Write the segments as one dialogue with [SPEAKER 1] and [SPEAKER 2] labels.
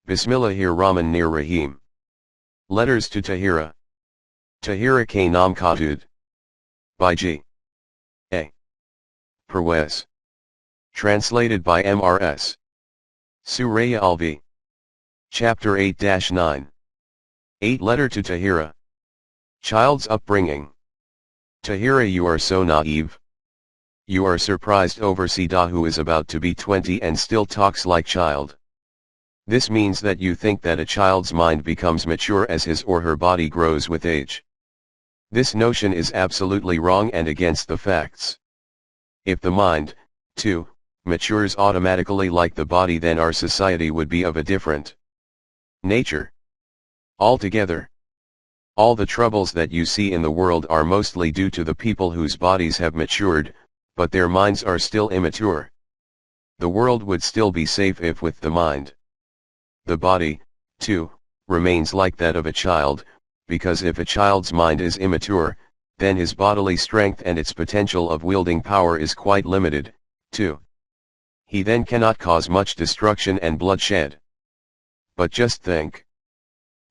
[SPEAKER 1] Bismillahir-Rahmanir-Rahim. Letters to Tahira. Tahira K. Nam Khatud. By G. A. Parwez. Translated by Mrs. Suraiya Alvi. Chapter 8-9. 8 Letter to Tahira. Child's upbringing. Tahira, you are so naive. You are surprised over Sida, who is about to be 20 and still talks like child. This means that you think that a child's mind becomes mature as his or her body grows with age. This notion is absolutely wrong and against the facts. If the mind, too, matures automatically like the body, then our society would be of a different nature. Altogether, all the troubles that you see in the world are mostly due to the people whose bodies have matured, but their minds are still immature. The world would still be safe if with the mind. The body, too, remains like that of a child, because if a child's mind is immature, then his bodily strength and its potential of wielding power is quite limited, too. He then cannot cause much destruction and bloodshed. But just think.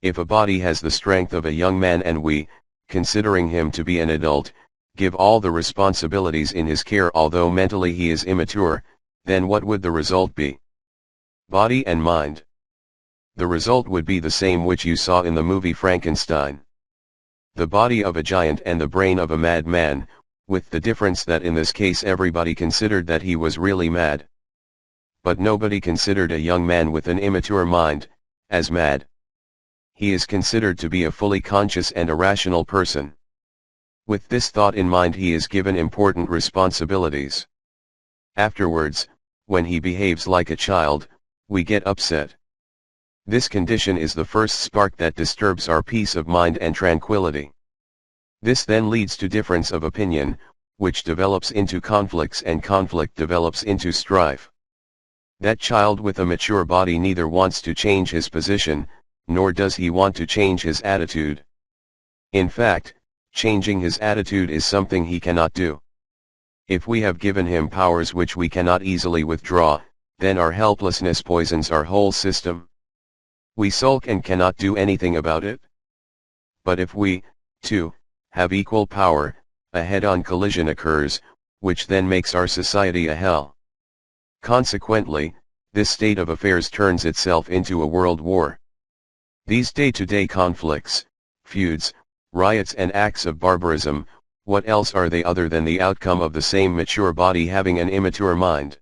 [SPEAKER 1] If a body has the strength of a young man and we, considering him to be an adult, give all the responsibilities in his care although mentally he is immature, then what would the result be? Body and mind. The result would be the same which you saw in the movie Frankenstein. The body of a giant and the brain of a madman, with the difference that in this case everybody considered that he was really mad. But nobody considered a young man with an immature mind as mad. He is considered to be a fully conscious and a rational person. With this thought in mind, he is given important responsibilities. Afterwards, when he behaves like a child, we get upset. This condition is the first spark that disturbs our peace of mind and tranquility. This then leads to difference of opinion, which develops into conflicts, and conflict develops into strife. That child with a mature body neither wants to change his position, nor does he want to change his attitude. In fact, changing his attitude is something he cannot do. If we have given him powers which we cannot easily withdraw, then our helplessness poisons our whole system. We sulk and cannot do anything about it. But if we, too, have equal power, a head-on collision occurs, which then makes our society a hell. Consequently, this state of affairs turns itself into a world war. These day-to-day conflicts, feuds, riots and acts of barbarism, what else are they other than the outcome of the same mature body having an immature mind?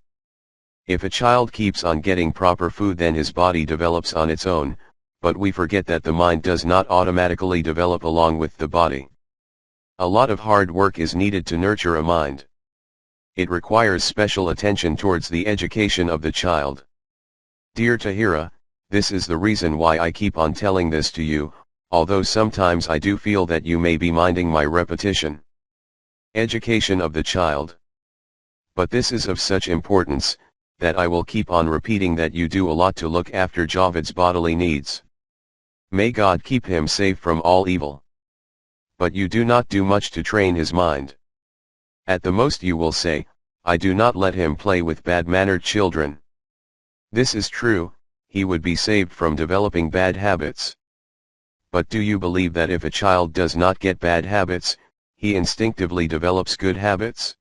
[SPEAKER 1] If a child keeps on getting proper food, then his body develops on its own, but we forget that the mind does not automatically develop along with the body. A lot of hard work is needed to nurture a mind. It requires special attention towards the education of the child. Dear Tahira, this is the reason why I keep on telling this to you, although sometimes I do feel that you may be minding my repetition. Education of the child. But this is of such importance, that I will keep on repeating that you do a lot to look after Javed's bodily needs. May God keep him safe from all evil. But you do not do much to train his mind. At the most you will say, I do not let him play with bad-mannered children. This is true, he would be saved from developing bad habits. But do you believe that if a child does not get bad habits, he instinctively develops good habits?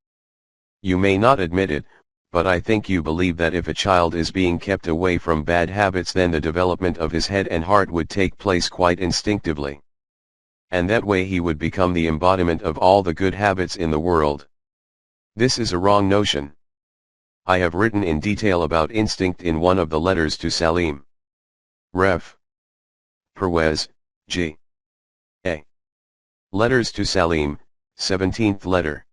[SPEAKER 1] You may not admit it, but I think you believe that if a child is being kept away from bad habits, then the development of his head and heart would take place quite instinctively. And that way he would become the embodiment of all the good habits in the world. This is a wrong notion. I have written in detail about instinct in one of the letters to Salim. Ref. Parwez, G. A. Letters to Salim, 17th letter.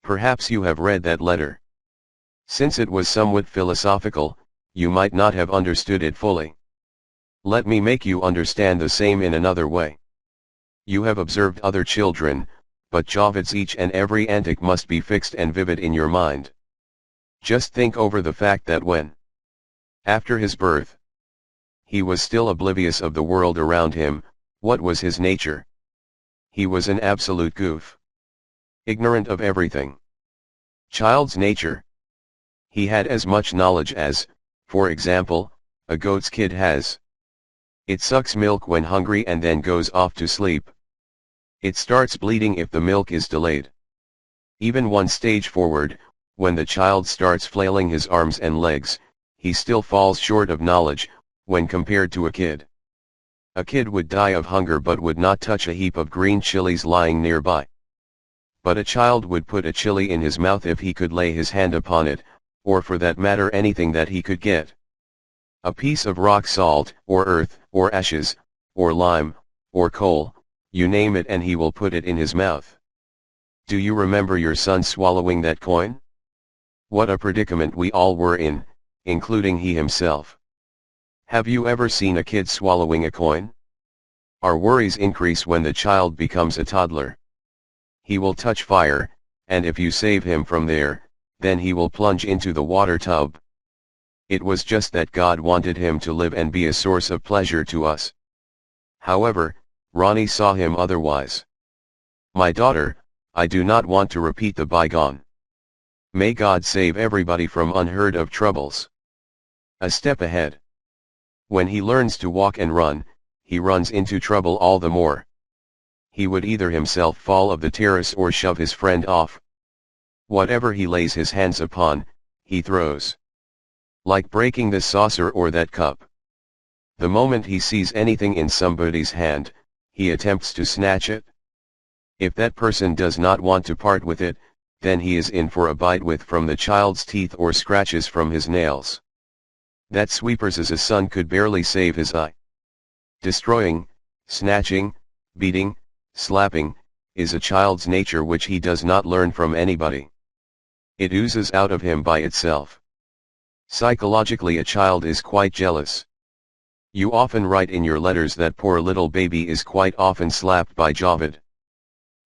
[SPEAKER 1] Perhaps you have read that letter. Since it was somewhat philosophical, you might not have understood it fully. Let me make you understand the same in another way. You have observed other children, but Javed's each and every antic must be fixed and vivid in your mind. Just think over the fact that when, after his birth, he was still oblivious of the world around him, what was his nature? He was an absolute goof. Ignorant of everything. Child's nature. He had as much knowledge as, for example, a goat's kid has. It sucks milk when hungry and then goes off to sleep. It starts bleeding if the milk is delayed. Even one stage forward, when the child starts flailing his arms and legs, he still falls short of knowledge, when compared to a kid. A kid would die of hunger but would not touch a heap of green chilies lying nearby. But a child would put a chili in his mouth if he could lay his hand upon it, or for that matter anything that he could get. A piece of rock salt, or earth, or ashes, or lime, or coal, you name it and he will put it in his mouth. Do you remember your son swallowing that coin? What a predicament we all were in, including he himself. Have you ever seen a kid swallowing a coin? Our worries increase when the child becomes a toddler. He will touch fire, and if you save him from there, then he will plunge into the water tub. It was just that God wanted him to live and be a source of pleasure to us. However, Ronnie saw him otherwise. My daughter, I do not want to repeat the bygone. May God save everybody from unheard of troubles. A step ahead. When he learns to walk and run, he runs into trouble all the more. He would either himself fall off the terrace or shove his friend off. Whatever he lays his hands upon, he throws. Like breaking this saucer or that cup. The moment he sees anything in somebody's hand, he attempts to snatch it. If that person does not want to part with it, then he is in for a bite with from the child's teeth or scratches from his nails. That sweepers as a son could barely save his eye. Destroying, snatching, beating, slapping, is a child's nature which he does not learn from anybody. It oozes out of him by itself. Psychologically a child is quite jealous. You often write in your letters that poor little baby is quite often slapped by Javed.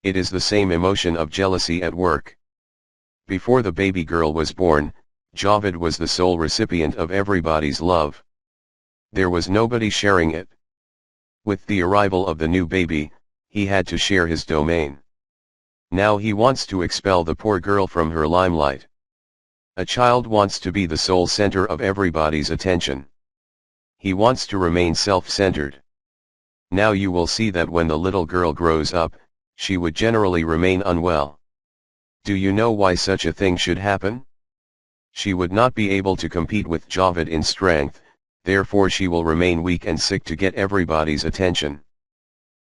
[SPEAKER 1] It is the same emotion of jealousy at work. Before the baby girl was born, Javed was the sole recipient of everybody's love. There was nobody sharing it. With the arrival of the new baby, he had to share his domain. Now he wants to expel the poor girl from her limelight. A child wants to be the sole center of everybody's attention. He wants to remain self-centered. Now you will see that when the little girl grows up, she would generally remain unwell. Do you know why such a thing should happen? She would not be able to compete with Javed in strength, therefore she will remain weak and sick to get everybody's attention.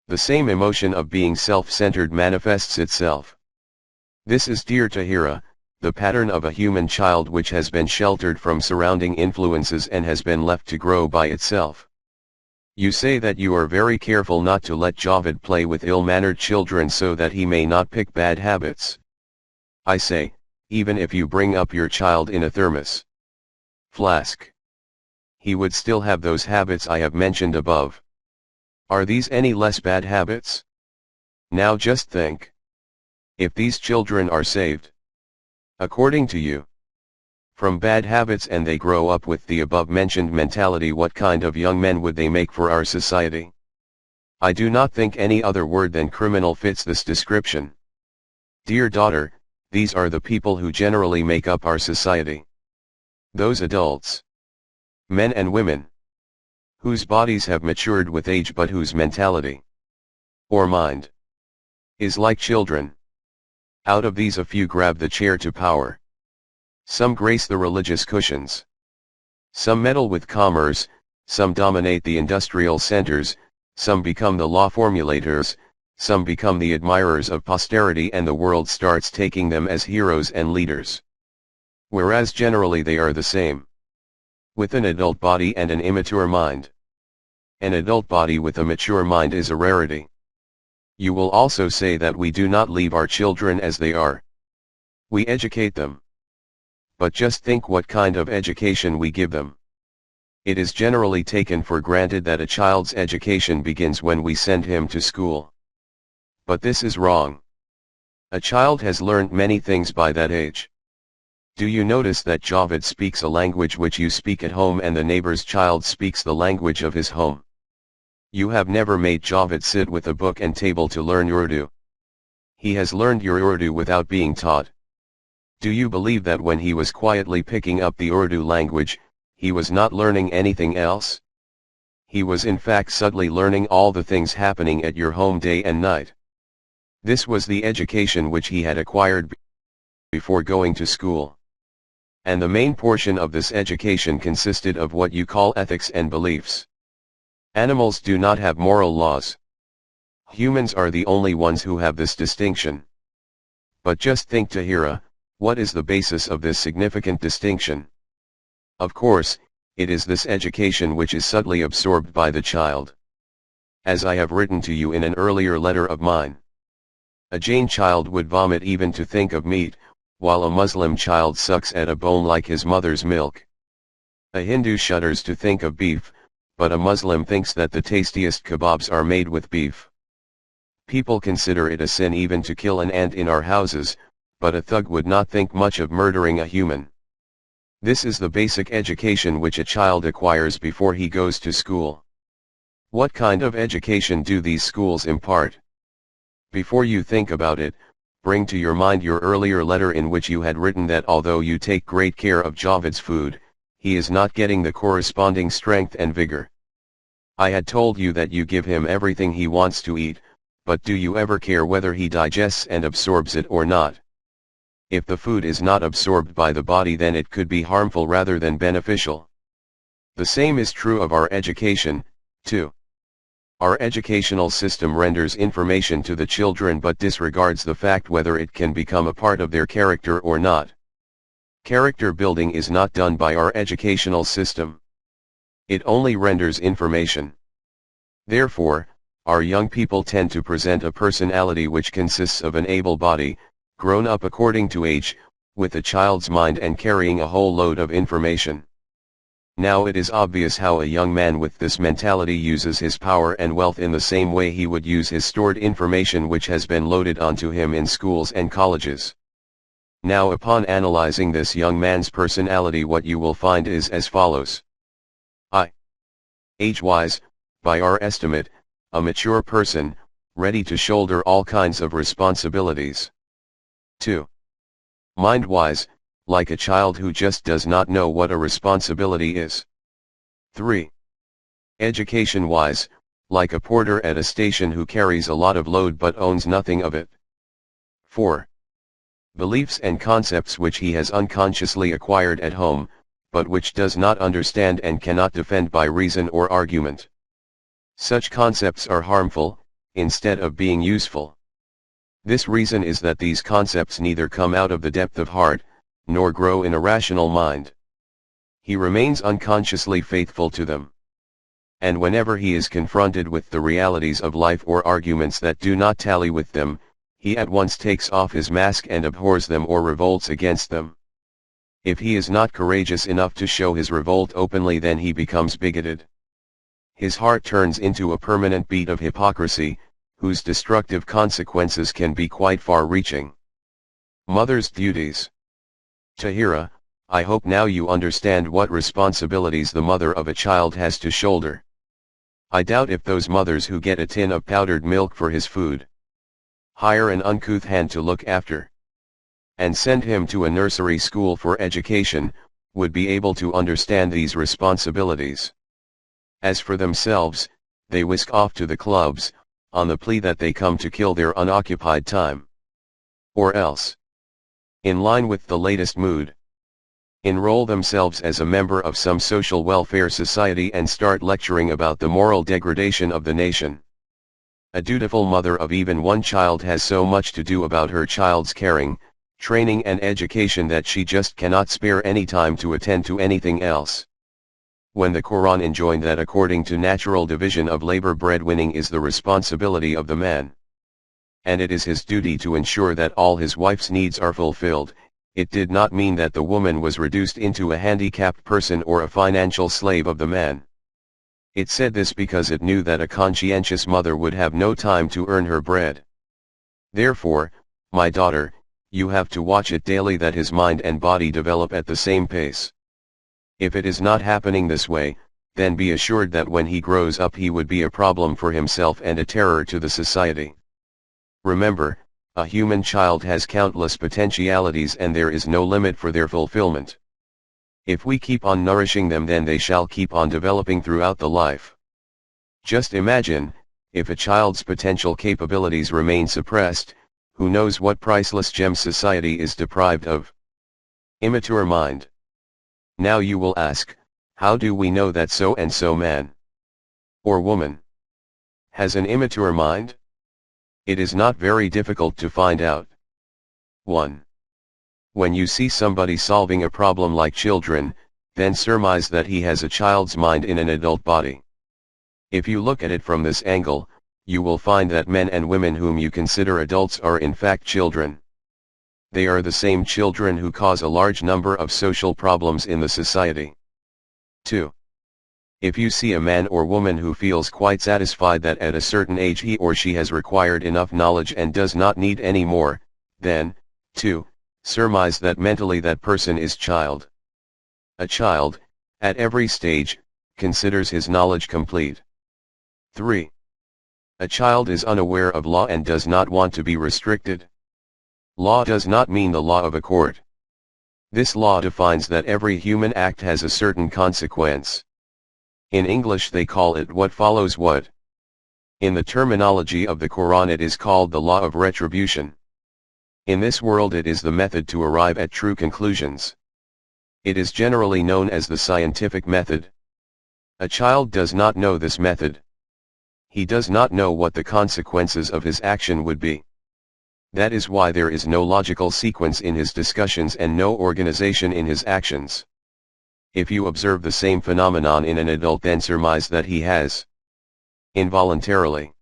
[SPEAKER 1] The same emotion of being self-centered manifests itself. This is, dear Tahira, the pattern of a human child which has been sheltered from surrounding influences and has been left to grow by itself. You say that you are very careful not to let Javed play with ill-mannered children so that he may not pick bad habits. I say, even if you bring up your child in a thermos flask, he would still have those habits I have mentioned above. Are these any less bad habits? Now just think. If these children are saved, according to you, from bad habits and they grow up with the above-mentioned mentality, what kind of young men would they make for our society? I do not think any other word than criminal fits this description. Dear daughter, these are the people who generally make up our society. Those adults, men and women, whose bodies have matured with age but whose mentality, or mind, is like children. Out of these a few grab the chair to power. Some grace the religious cushions. Some meddle with commerce, some dominate the industrial centers, some become the law formulators, some become the admirers of posterity, and the world starts taking them as heroes and leaders. Whereas generally they are the same. With an adult body and an immature mind. An adult body with a mature mind is a rarity. You will also say that we do not leave our children as they are. We educate them. But just think what kind of education we give them. It is generally taken for granted that a child's education begins when we send him to school. But this is wrong. A child has learned many things by that age. Do you notice that Javed speaks a language which you speak at home and the neighbor's child speaks the language of his home? You have never made Javed sit with a book and table to learn Urdu. He has learned your Urdu without being taught. Do you believe that when he was quietly picking up the Urdu language, he was not learning anything else? He was in fact subtly learning all the things happening at your home day and night. This was the education which he had acquired before going to school. And the main portion of this education consisted of what you call ethics and beliefs. Animals do not have moral laws. Humans are the only ones who have this distinction. But just think, Tahira, what is the basis of this significant distinction? Of course, it is this education which is subtly absorbed by the child. As I have written to you in an earlier letter of mine. A Jain child would vomit even to think of meat, while a Muslim child sucks at a bone like his mother's milk. A Hindu shudders to think of beef, but a Muslim thinks that the tastiest kebabs are made with beef. People consider it a sin even to kill an ant in our houses, but a thug would not think much of murdering a human. This is the basic education which a child acquires before he goes to school. What kind of education do these schools impart? Before you think about it, bring to your mind your earlier letter in which you had written that although you take great care of Javed's food, he is not getting the corresponding strength and vigor. I had told you that you give him everything he wants to eat, but do you ever care whether he digests and absorbs it or not? If the food is not absorbed by the body, then it could be harmful rather than beneficial. The same is true of our education, too. Our educational system renders information to the children but disregards the fact whether it can become a part of their character or not. Character building is not done by our educational system. It only renders information. Therefore, our young people tend to present a personality which consists of an able body, grown up according to age, with a child's mind and carrying a whole load of information. Now it is obvious how a young man with this mentality uses his power and wealth in the same way he would use his stored information which has been loaded onto him in schools and colleges. Now upon analyzing this young man's personality, what you will find is as follows. Age-wise, by our estimate, a mature person, ready to shoulder all kinds of responsibilities. 2. Mind-wise, like a child who just does not know what a responsibility is. 3. Education-wise, like a porter at a station who carries a lot of load but owns nothing of it. 4. Beliefs and concepts which he has unconsciously acquired at home, but which does not understand and cannot defend by reason or argument. Such concepts are harmful, instead of being useful. This reason is that these concepts neither come out of the depth of heart, nor grow in a rational mind. He remains unconsciously faithful to them. And whenever he is confronted with the realities of life or arguments that do not tally with them, he at once takes off his mask and abhors them or revolts against them. If he is not courageous enough to show his revolt openly, then he becomes bigoted. His heart turns into a permanent beat of hypocrisy, whose destructive consequences can be quite far-reaching. Mother's duties. Tahira, I hope now you understand what responsibilities the mother of a child has to shoulder. I doubt if those mothers who get a tin of powdered milk for his food, hire an uncouth hand to look after, and send him to a nursery school for education, would be able to understand these responsibilities. As for themselves, they whisk off to the clubs, on the plea that they come to kill their unoccupied time. Or else, in line with the latest mood, enroll themselves as a member of some social welfare society and start lecturing about the moral degradation of the nation. A dutiful mother of even one child has so much to do about her child's caring, training and education that she just cannot spare any time to attend to anything else. When the Quran enjoined that according to natural division of labor, breadwinning is the responsibility of the man, and it is his duty to ensure that all his wife's needs are fulfilled, it did not mean that the woman was reduced into a handicapped person or a financial slave of the man. It said this because it knew that a conscientious mother would have no time to earn her bread. Therefore, my daughter, you have to watch it daily that his mind and body develop at the same pace. If it is not happening this way, then be assured that when he grows up he would be a problem for himself and a terror to the society. Remember, a human child has countless potentialities and there is no limit for their fulfillment. If we keep on nourishing them, then they shall keep on developing throughout the life. Just imagine, if a child's potential capabilities remain suppressed, who knows what priceless gem society is deprived of? Immature mind. Now you will ask, how do we know that so and so man or woman has an immature mind? It is not very difficult to find out. 1. When you see somebody solving a problem like children, then surmise that he has a child's mind in an adult body. If you look at it from this angle, you will find that men and women whom you consider adults are in fact children. They are the same children who cause a large number of social problems in the society. 2. If you see a man or woman who feels quite satisfied that at a certain age he or she has required enough knowledge and does not need any more, then, 2. Surmise that mentally that person is child. A child, at every stage, considers his knowledge complete. 3. A child is unaware of law and does not want to be restricted. Law does not mean the law of a court. This law defines that every human act has a certain consequence. In English they call it what follows what. In the terminology of the Quran it is called the law of retribution. In this world it is the method to arrive at true conclusions. It is generally known as the scientific method. A child does not know this method. He does not know what the consequences of his action would be. That is why there is no logical sequence in his discussions and no organization in his actions. If you observe the same phenomenon in an adult, then surmise that he has involuntarily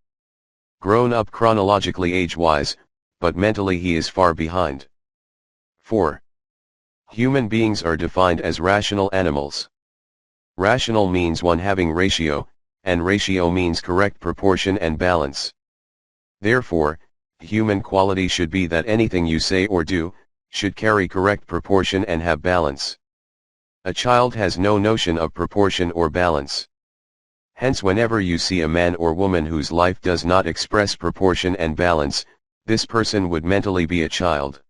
[SPEAKER 1] grown up chronologically age-wise, but mentally he is far behind. 4. Human beings are defined as rational animals. Rational means one having ratio, and ratio means correct proportion and balance. Therefore, human quality should be that anything you say or do, should carry correct proportion and have balance. A child has no notion of proportion or balance. Hence whenever you see a man or woman whose life does not express proportion and balance, this person would mentally be a child.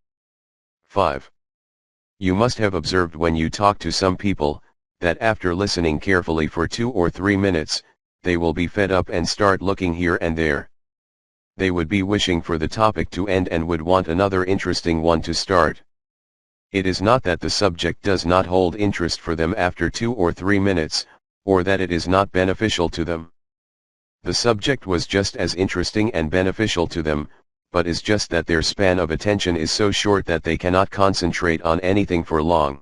[SPEAKER 1] 5. You must have observed when you talk to some people, that after listening carefully for 2 or 3 minutes, they will be fed up and start looking here and there. They would be wishing for the topic to end and would want another interesting one to start. It is not that the subject does not hold interest for them after 2 or 3 minutes, or that it is not beneficial to them. The subject was just as interesting and beneficial to them, but is just that their span of attention is so short that they cannot concentrate on anything for long.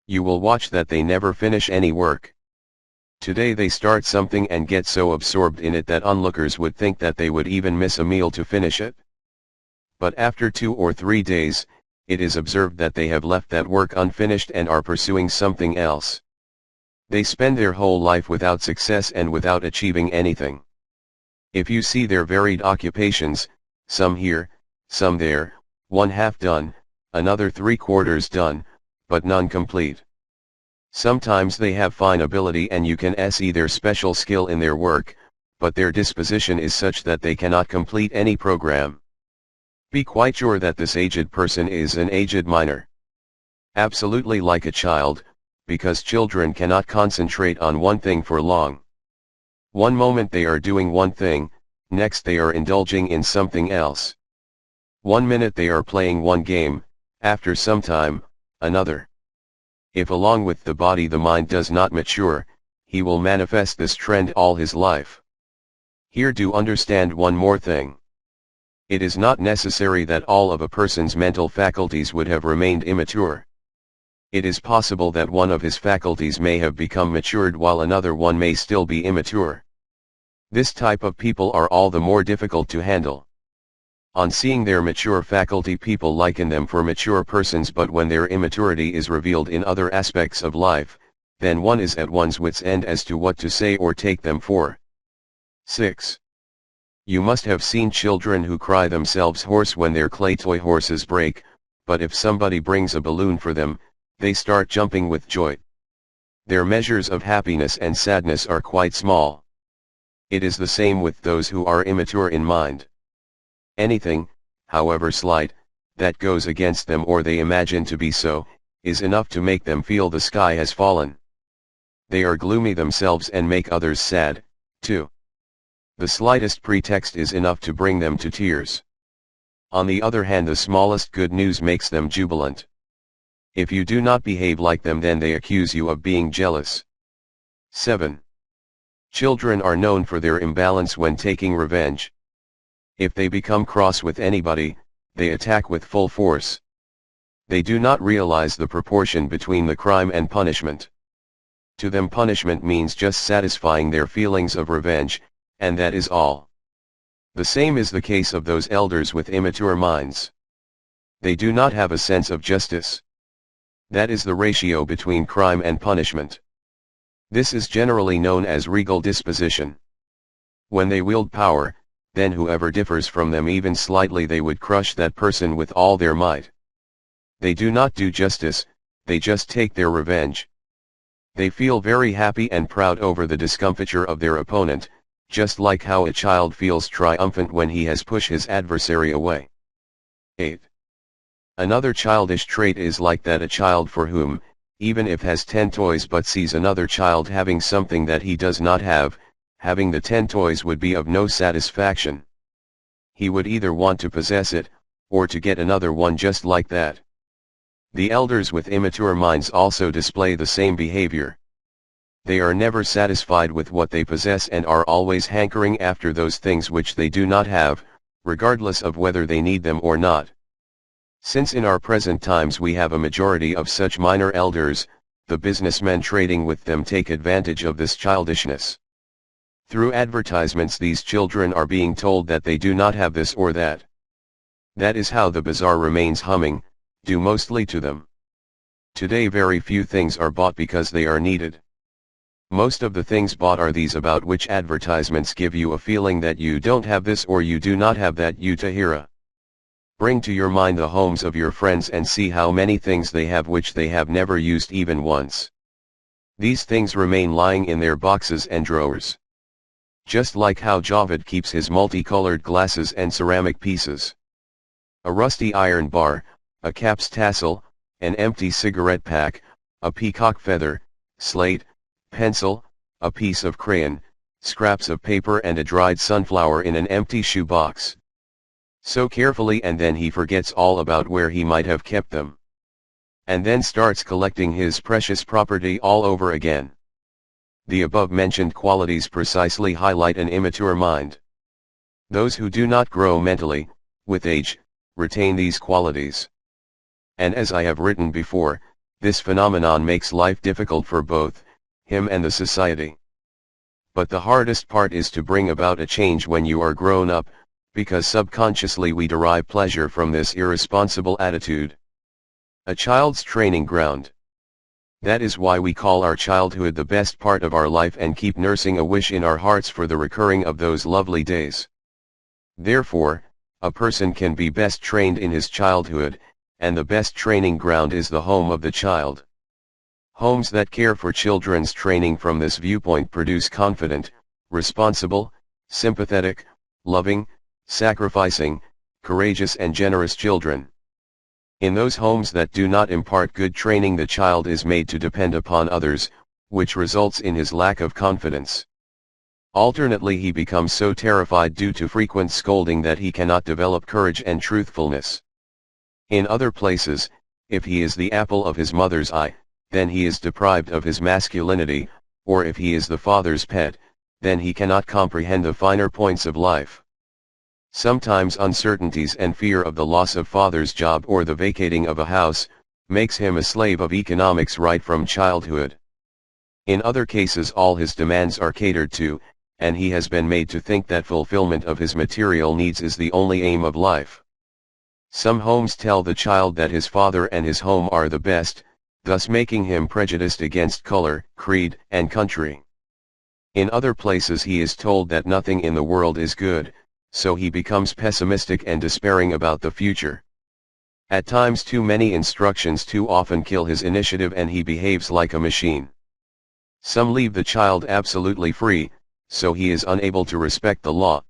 [SPEAKER 1] You will watch that they never finish any work. Today they start something and get so absorbed in it that onlookers would think that they would even miss a meal to finish it. But after 2 or 3 days, it is observed that they have left that work unfinished and are pursuing something else. They spend their whole life without success and without achieving anything. If you see their varied occupations, some here, some there, one half done, another 3/4 done, but none complete. Sometimes they have fine ability and you can see their special skill in their work, but their disposition is such that they cannot complete any program. Be quite sure that this aged person is an aged minor. Absolutely like a child, because children cannot concentrate on one thing for long. One moment they are doing one thing, next they are indulging in something else. 1 minute they are playing one game, after some time, another. If along with the body the mind does not mature, he will manifest this trend all his life. Here do understand one more thing. It is not necessary that all of a person's mental faculties would have remained immature. It is possible that one of his faculties may have become matured while another one may still be immature. This type of people are all the more difficult to handle. On seeing their mature faculty, people liken them for mature persons, but when their immaturity is revealed in other aspects of life, then one is at one's wit's end as to what to say or take them for. 6. You must have seen children who cry themselves hoarse when their clay toy horses break, but if somebody brings a balloon for them, they start jumping with joy. Their measures of happiness and sadness are quite small. It is the same with those who are immature in mind. Anything, however slight, that goes against them or they imagine to be so, is enough to make them feel the sky has fallen. They are gloomy themselves and make others sad, too. The slightest pretext is enough to bring them to tears. On the other hand, the smallest good news makes them jubilant. If you do not behave like them, then they accuse you of being jealous. 7. Children are known for their imbalance when taking revenge. If they become cross with anybody, they attack with full force. They do not realize the proportion between the crime and punishment. To them, punishment means just satisfying their feelings of revenge, and that is all. The same is the case of those elders with immature minds. They do not have a sense of justice. That is the ratio between crime and punishment. This is generally known as regal disposition. When they wield power, then whoever differs from them even slightly, they would crush that person with all their might. They do not do justice, they just take their revenge. They feel very happy and proud over the discomfiture of their opponent, just like how a child feels triumphant when he has pushed his adversary away. 8. Another childish trait is like that a child for whom, even if has 10 toys but sees another child having something that he does not have, having the 10 toys would be of no satisfaction. He would either want to possess it, or to get another one just like that. The elders with immature minds also display the same behavior. They are never satisfied with what they possess and are always hankering after those things which they do not have, regardless of whether they need them or not. Since in our present times we have a majority of such minor elders, the businessmen trading with them take advantage of this childishness. Through advertisements, these children are being told that they do not have this or that. That is how the bazaar remains humming, due mostly to them. Today very few things are bought because they are needed. Most of the things bought are these about which advertisements give you a feeling that you don't have this or you do not have that. You Tahira. Bring to your mind the homes of your friends and see how many things they have which they have never used even once. These things remain lying in their boxes and drawers. Just like how Javed keeps his multicolored glasses and ceramic pieces. A rusty iron bar, a cap's tassel, an empty cigarette pack, a peacock feather, slate, pencil, a piece of crayon, scraps of paper and a dried sunflower in an empty shoebox. So carefully, and then he forgets all about where he might have kept them. And then starts collecting his precious property all over again. The above-mentioned qualities precisely highlight an immature mind. Those who do not grow mentally, with age, retain these qualities. And as I have written before, this phenomenon makes life difficult for both him and the society. But the hardest part is to bring about a change when you are grown up, because subconsciously we derive pleasure from this irresponsible attitude. A child's training ground. That is why we call our childhood the best part of our life and keep nursing a wish in our hearts for the recurring of those lovely days. Therefore, a person can be best trained in his childhood, and the best training ground is the home of the child. Homes that care for children's training from this viewpoint produce confident, responsible, sympathetic, loving, sacrificing, courageous and generous children. In those homes that do not impart good training, the child is made to depend upon others, which results in his lack of confidence. Alternately, he becomes so terrified due to frequent scolding that he cannot develop courage and truthfulness. In other places, if he is the apple of his mother's eye, then he is deprived of his masculinity, or if he is the father's pet, then he cannot comprehend the finer points of life. Sometimes uncertainties and fear of the loss of father's job or the vacating of a house, makes him a slave of economics right from childhood. In other cases all his demands are catered to, and he has been made to think that fulfillment of his material needs is the only aim of life. Some homes tell the child that his father and his home are the best, thus making him prejudiced against color, creed, and country. In other places he is told that nothing in the world is good, so he becomes pessimistic and despairing about the future. At times too many instructions too often kill his initiative and he behaves like a machine. Some leave the child absolutely free, so he is unable to respect the law.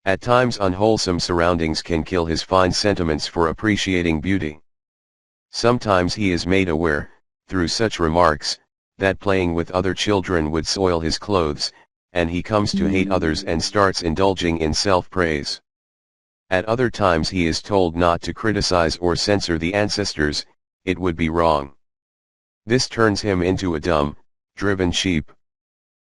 [SPEAKER 1] At times unwholesome surroundings can kill his fine sentiments for appreciating beauty. Sometimes he is made aware, through such remarks, that playing with other children would soil his clothes, and he comes to hate others and starts indulging in self-praise. At other times he is told not to criticize or censor the ancestors, it would be wrong. This turns him into a dumb, driven sheep.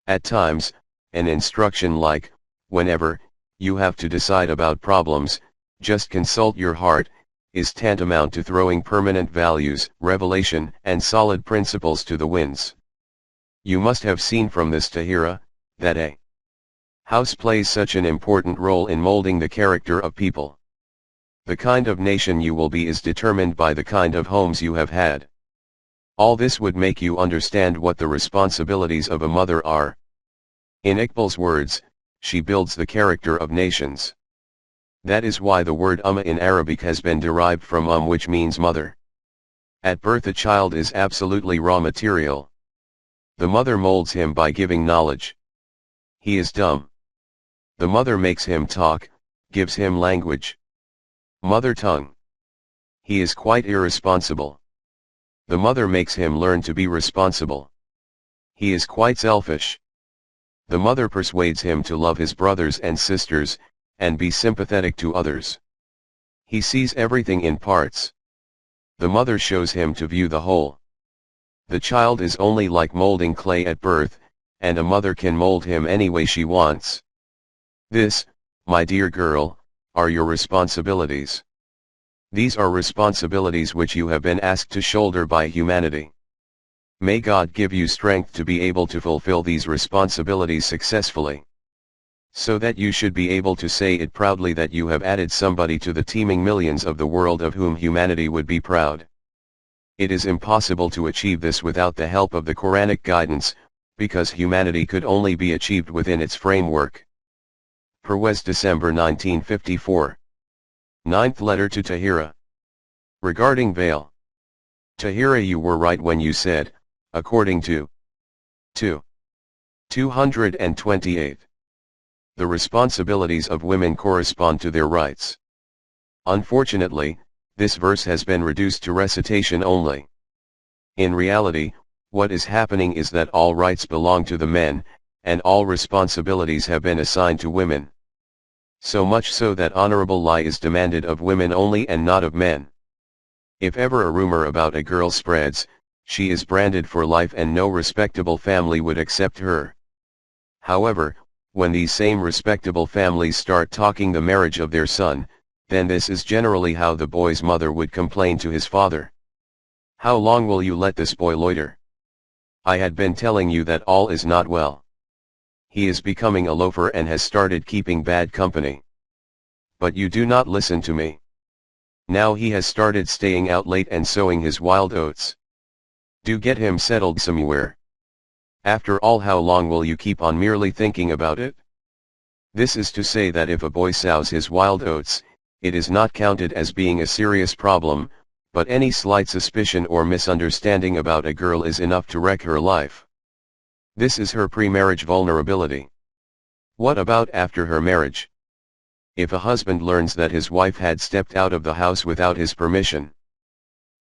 [SPEAKER 1] At times, an instruction like, whenever you have to decide about problems, just consult your heart, is tantamount to throwing permanent values, revelation, and solid principles to the winds. You must have seen from this, Tahira, that a house plays such an important role in molding the character of people. The kind of nation you will be is determined by the kind of homes you have had. All this would make you understand what the responsibilities of a mother are. In Iqbal's words, she builds the character of nations. That is why the word in Arabic has been derived from which means mother. At birth a child is absolutely raw material. The mother molds him by giving knowledge. He is dumb. The mother makes him talk, gives him language. Mother tongue. He is quite irresponsible. The mother makes him learn to be responsible. He is quite selfish. The mother persuades him to love his brothers and sisters, and be sympathetic to others. He sees everything in parts. The mother shows him to view the whole. The child is only like molding clay at birth, and a mother can mold him any way she wants. This, my dear girl, are your responsibilities. These are responsibilities which you have been asked to shoulder by humanity. May God give you strength to be able to fulfill these responsibilities successfully. So that you should be able to say it proudly that you have added somebody to the teeming millions of the world of whom humanity would be proud. It is impossible to achieve this without the help of the Quranic guidance, because humanity could only be achieved within its framework. Parwez, December 1954. Ninth letter to Tahira. Regarding veil. Tahira, you were right when you said, according to 228. The responsibilities of women correspond to their rights. Unfortunately, this verse has been reduced to recitation only. In reality, what is happening is that all rights belong to the men, and all responsibilities have been assigned to women. So much so that honorable lie is demanded of women only and not of men. If ever a rumor about a girl spreads, she is branded for life and no respectable family would accept her. However, when these same respectable families start talking the marriage of their son, then this is generally how the boy's mother would complain to his father. How long will you let this boy loiter? I had been telling you that all is not well. He is becoming a loafer and has started keeping bad company. But you do not listen to me. Now he has started staying out late and sowing his wild oats. Do get him settled somewhere. After all, how long will you keep on merely thinking about it? This is to say that if a boy sows his wild oats, it is not counted as being a serious problem, but any slight suspicion or misunderstanding about a girl is enough to wreck her life. This is her pre-marriage vulnerability. What about after her marriage? If a husband learns that his wife had stepped out of the house without his permission,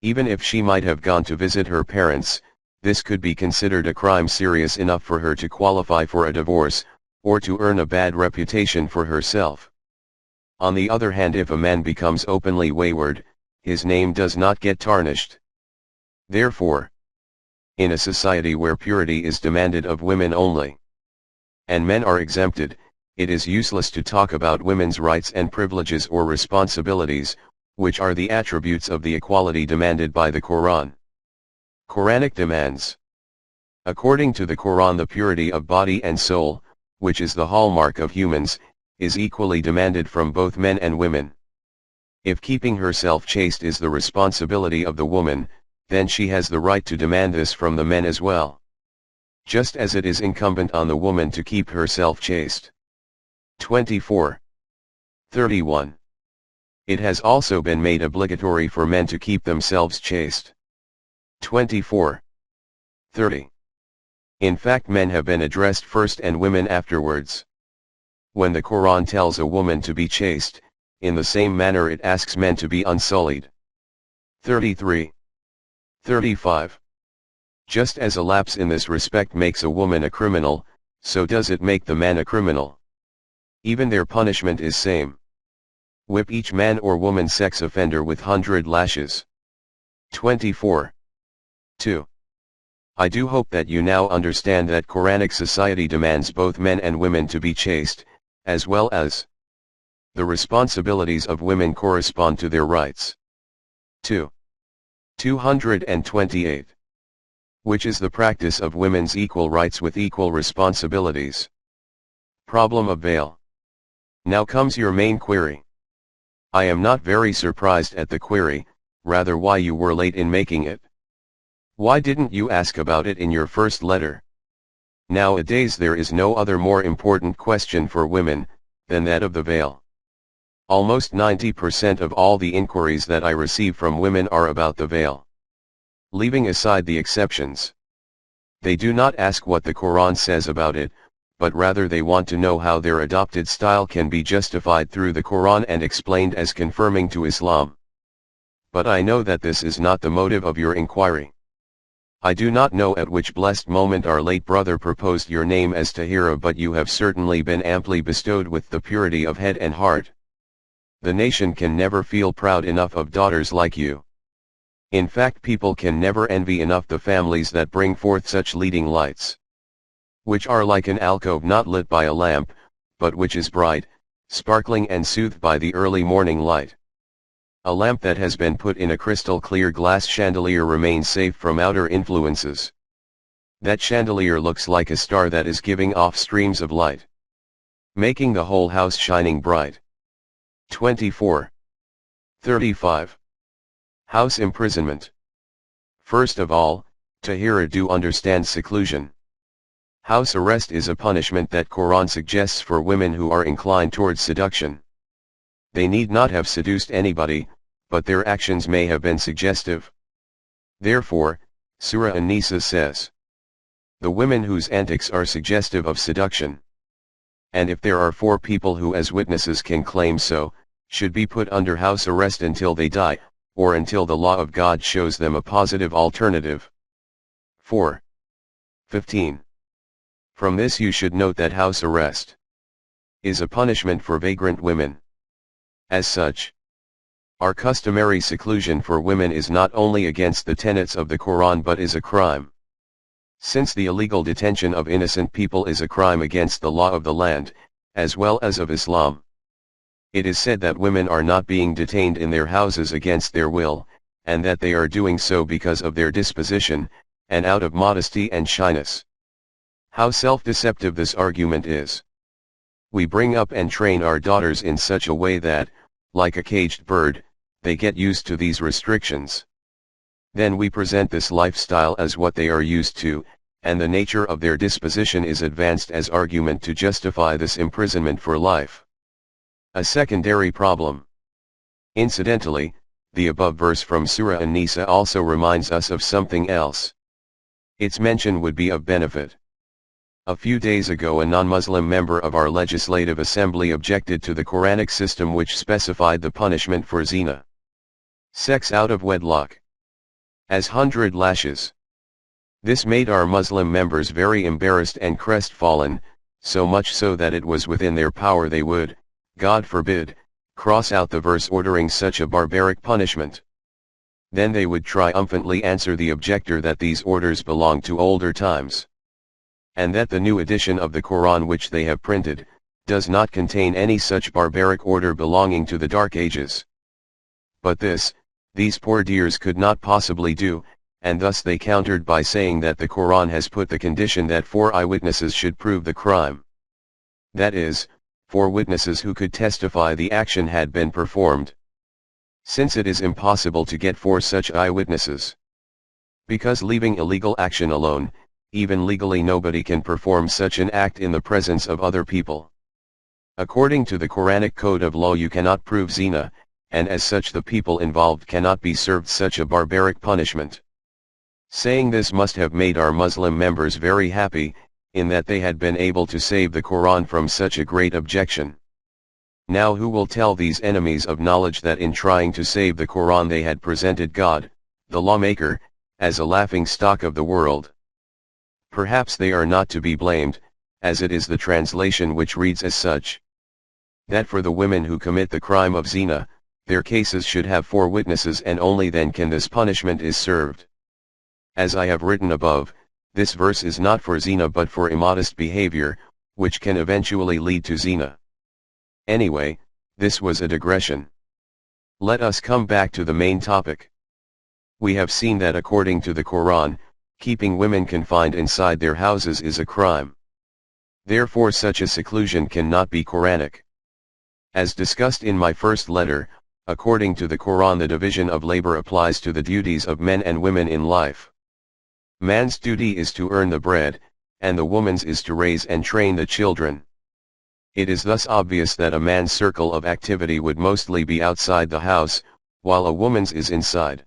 [SPEAKER 1] even if she might have gone to visit her parents, this could be considered a crime serious enough for her to qualify for a divorce, or to earn a bad reputation for herself. On the other hand, if a man becomes openly wayward, his name does not get tarnished. Therefore, in a society where purity is demanded of women only, and men are exempted, it is useless to talk about women's rights and privileges or responsibilities, which are the attributes of the equality demanded by the Quran. Quranic demands. According to the Quran, the purity of body and soul, which is the hallmark of humans, is equally demanded from both men and women. If keeping herself chaste is the responsibility of the woman, then she has the right to demand this from the men as well. Just as it is incumbent on the woman to keep herself chaste. 24. 31. It has also been made obligatory for men to keep themselves chaste. 24. 30. In fact, men have been addressed first and women afterwards. When the Quran tells a woman to be chaste, in the same manner it asks men to be unsullied. 33. 35. Just as a lapse in this respect makes a woman a criminal, so does it make the man a criminal. Even their punishment is same. Whip each man or woman sex offender with 100 lashes. 24. 2. I do hope that you now understand that Quranic society demands both men and women to be chaste, as well as the responsibilities of women correspond to their rights. 2. 228. Which is the practice of women's equal rights with equal responsibilities. Problem of veil. Now comes your main query. I am not very surprised at the query, rather why you were late in making it. Why didn't you ask about it in your first letter? Nowadays there is no other more important question for women, than that of the veil. Almost 90% of all the inquiries that I receive from women are about the veil. Leaving aside the exceptions. They do not ask what the Quran says about it, but rather they want to know how their adopted style can be justified through the Quran and explained as confirming to Islam. But I know that this is not the motive of your inquiry. I do not know at which blessed moment our late brother proposed your name as Tahira, but you have certainly been amply bestowed with the purity of head and heart. The nation can never feel proud enough of daughters like you. In fact, people can never envy enough the families that bring forth such leading lights, which are like an alcove not lit by a lamp, but which is bright, sparkling and soothed by the early morning light. A lamp that has been put in a crystal clear glass chandelier remains safe from outer influences. That chandelier looks like a star that is giving off streams of light, making the whole house shining bright. 24. 35. House imprisonment. First of all, Tahira, do understand seclusion. House arrest is a punishment that Quran suggests for women who are inclined towards seduction. They need not have seduced anybody, but their actions may have been suggestive. Therefore, Surah An-Nisa says, the women whose antics are suggestive of seduction, and if there are 4 people who as witnesses can claim so, should be put under house arrest until they die, or until the law of God shows them a positive alternative. 4. 15. From this you should note that house arrest is a punishment for vagrant women. As such, our customary seclusion for women is not only against the tenets of the Quran but is a crime. Since the illegal detention of innocent people is a crime against the law of the land, as well as of Islam. It is said that women are not being detained in their houses against their will, and that they are doing so because of their disposition, and out of modesty and shyness. How self-deceptive this argument is. We bring up and train our daughters in such a way that, like a caged bird, they get used to these restrictions. Then we present this lifestyle as what they are used to, and the nature of their disposition is advanced as argument to justify this imprisonment for life. A secondary problem. Incidentally, the above verse from Surah An-Nisa also reminds us of something else. Its mention would be of benefit. A few days ago a non-Muslim member of our legislative assembly objected to the Quranic system which specified the punishment for zina, sex out of wedlock, as 100 lashes. This made our Muslim members very embarrassed and crestfallen, so much so that it was within their power they would, God forbid, cross out the verse ordering such a barbaric punishment. Then they would triumphantly answer the objector that these orders belong to older times, and that the new edition of the Quran which they have printed, does not contain any such barbaric order belonging to the Dark Ages. But this, these poor dears could not possibly do, and thus they countered by saying that the Quran has put the condition that 4 eyewitnesses should prove the crime. That is, 4 witnesses who could testify the action had been performed. Since it is impossible to get 4 such eyewitnesses, because leaving illegal action alone, even legally nobody can perform such an act in the presence of other people. According to the Quranic code of law you cannot prove zina, and as such the people involved cannot be served such a barbaric punishment. Saying this must have made our Muslim members very happy, in that they had been able to save the Quran from such a great objection. Now who will tell these enemies of knowledge that in trying to save the Quran they had presented God, the lawmaker, as a laughing stock of the world. Perhaps they are not to be blamed, as it is the translation which reads as such. That for the women who commit the crime of zina, their cases should have 4 witnesses, and only then can this punishment is served. As I have written above, this verse is not for zina but for immodest behavior, which can eventually lead to zina. Anyway, this was a digression. Let us come back to the main topic. We have seen that according to the Quran, keeping women confined inside their houses is a crime. Therefore such a seclusion cannot be Quranic. As discussed in my first letter, according to the Quran the division of labor applies to the duties of men and women in life. Man's duty is to earn the bread, and the woman's is to raise and train the children. It is thus obvious that a man's circle of activity would mostly be outside the house, while a woman's is inside.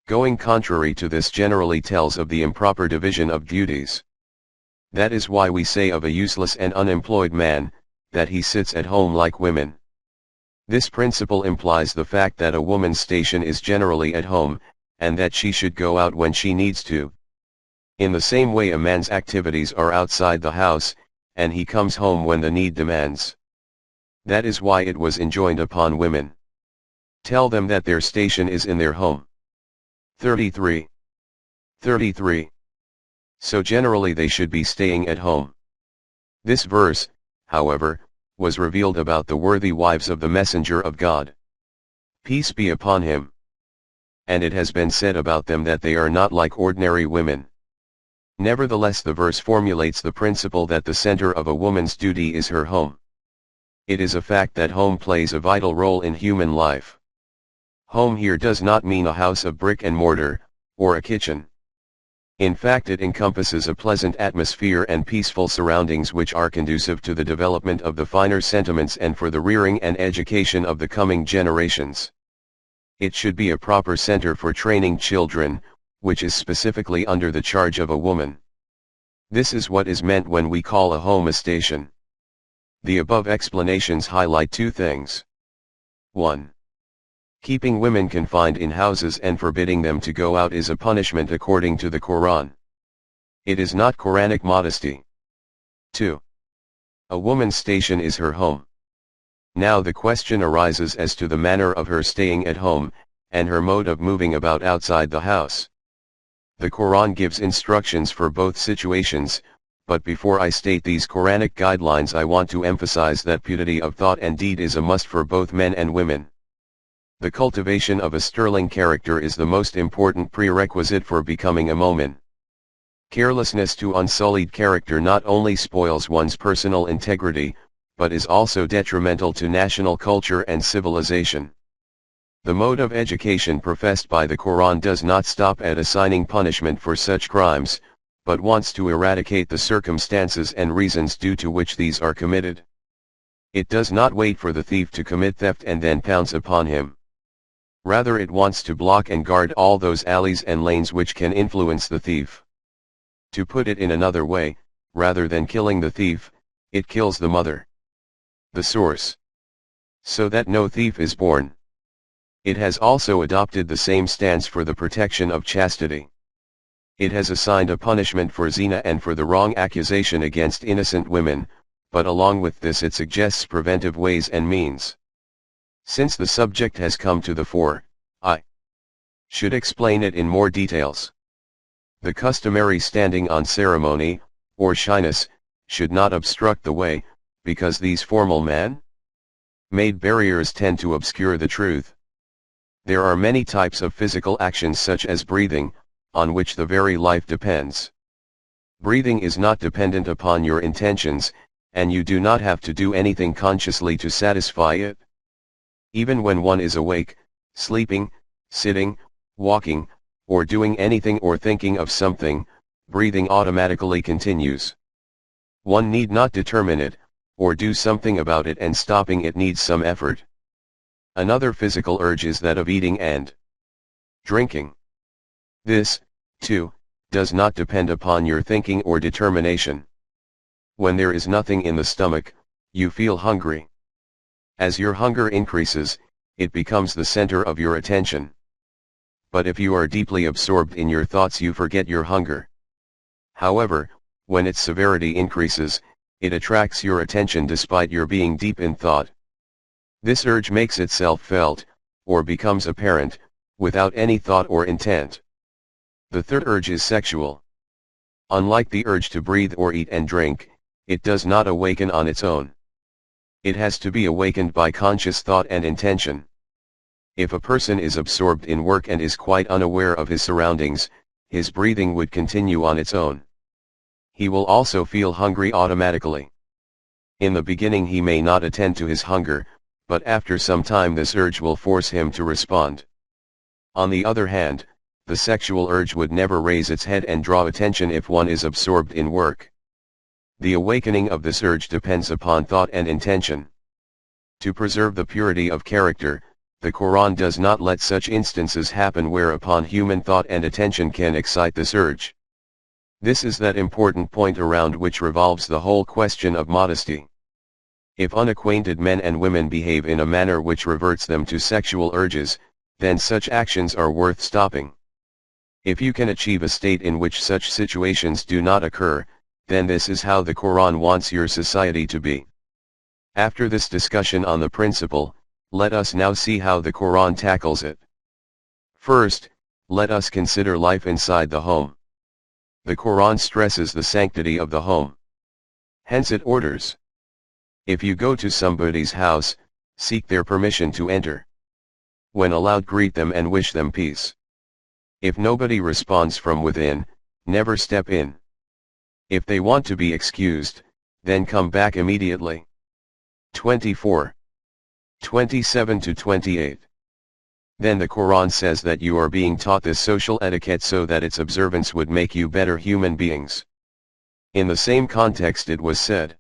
[SPEAKER 1] Going contrary to this generally tells of the improper division of duties. That is why we say of a useless and unemployed man, that he sits at home like women. This principle implies the fact that a woman's station is generally at home, and that she should go out when she needs to. In the same way a man's activities are outside the house, and he comes home when the need demands. That is why it was enjoined upon women. Tell them that their station is in their home. 33. So generally they should be staying at home. This verse, however, was revealed about the worthy wives of the Messenger of God. Peace be upon him. And it has been said about them that they are not like ordinary women. Nevertheless the verse formulates the principle that the center of a woman's duty is her home. It is a fact that home plays a vital role in human life. Home here does not mean a house of brick and mortar, or a kitchen. In fact it encompasses a pleasant atmosphere and peaceful surroundings which are conducive to the development of the finer sentiments and for the rearing and education of the coming generations. It should be a proper center for training children, which is specifically under the charge of a woman. This is what is meant when we call a home a station. The above explanations highlight 2 things. 1. Keeping women confined in houses and forbidding them to go out is a punishment according to the Quran. It is not Quranic modesty. 2. A woman's station is her home. Now the question arises as to the manner of her staying at home, and her mode of moving about outside the house. The Quran gives instructions for both situations, but before I state these Quranic guidelines I want to emphasize that purity of thought and deed is a must for both men and women. The cultivation of a sterling character is the most important prerequisite for becoming a mu'min. Carelessness to unsullied character not only spoils one's personal integrity, but is also detrimental to national culture and civilization. The mode of education professed by the Quran does not stop at assigning punishment for such crimes, but wants to eradicate the circumstances and reasons due to which these are committed. It does not wait for the thief to commit theft and then pounce upon him. Rather it wants to block and guard all those alleys and lanes which can influence the thief. To put it in another way, rather than killing the thief, it kills the mother. The source. So that no thief is born. It has also adopted the same stance for the protection of chastity. It has assigned a punishment for zina and for the wrong accusation against innocent women, but along with this it suggests preventive ways and means. Since the subject has come to the fore, I should explain it in more details. The customary standing on ceremony, or shyness, should not obstruct the way, because these formal man-made barriers tend to obscure the truth. There are many types of physical actions such as breathing, on which the very life depends. Breathing is not dependent upon your intentions, and you do not have to do anything consciously to satisfy it. Even when one is awake, sleeping, sitting, walking, or doing anything or thinking of something, breathing automatically continues. One need not determine it, or do something about it, and stopping it needs some effort. Another physical urge is that of eating and drinking. This, too, does not depend upon your thinking or determination. When there is nothing in the stomach, you feel hungry. As your hunger increases, it becomes the center of your attention. but if you are deeply absorbed in your thoughts you forget your hunger. However, when its severity increases, it attracts your attention despite your being deep in thought. This urge makes itself felt, or becomes apparent, without any thought or intent. The third urge is sexual. Unlike the urge to breathe or eat and drink, it does not awaken on its own. It has to be awakened by conscious thought and intention. If a person is absorbed in work and is quite unaware of his surroundings, his breathing would continue on its own. He will also feel hungry automatically. In the beginning he may not attend to his hunger, but after some time this urge will force him to respond. On the other hand, the sexual urge would never raise its head and draw attention if one is absorbed in work. The awakening of this urge depends upon thought and intention. To preserve the purity of character, the Quran does not let such instances happen whereupon human thought and attention can excite this urge. This is that important point around which revolves the whole question of modesty. If unacquainted men and women behave in a manner which reverts them to sexual urges, then such actions are worth stopping. If you can achieve a state in which such situations do not occur, then this is how the Quran wants your society to be. After this discussion on the principle, let us now see how the Quran tackles it. First, let us consider life inside the home. The Quran stresses the sanctity of the home. Hence it orders, if you go to somebody's house, seek their permission to enter. When allowed, greet them and wish them peace. If nobody responds from within, never step in. If they want to be excused, then come back immediately. 24. 27-28. Then the Quran says that you are being taught this social etiquette so that its observance would make you better human beings. In the same context it was said,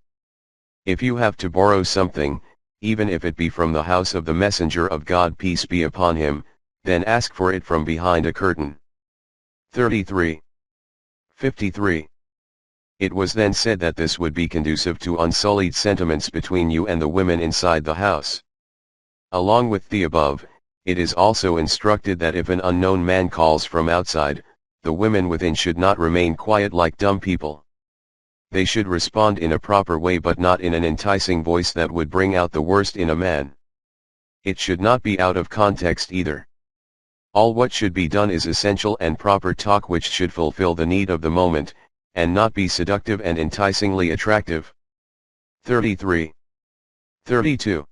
[SPEAKER 1] if you have to borrow something, even if it be from the house of the Messenger of God peace be upon him, then ask for it from behind a curtain. 33. 53. It was then said that this would be conducive to unsullied sentiments between you and the women inside the house. Along with the above, it is also instructed that if an unknown man calls from outside, the women within should not remain quiet like dumb people. They should respond in a proper way but not in an enticing voice that would bring out the worst in a man. It should not be out of context either. All what should be done is essential and proper talk which should fulfill the need of the moment, and not be seductive and enticingly attractive. 33. 32.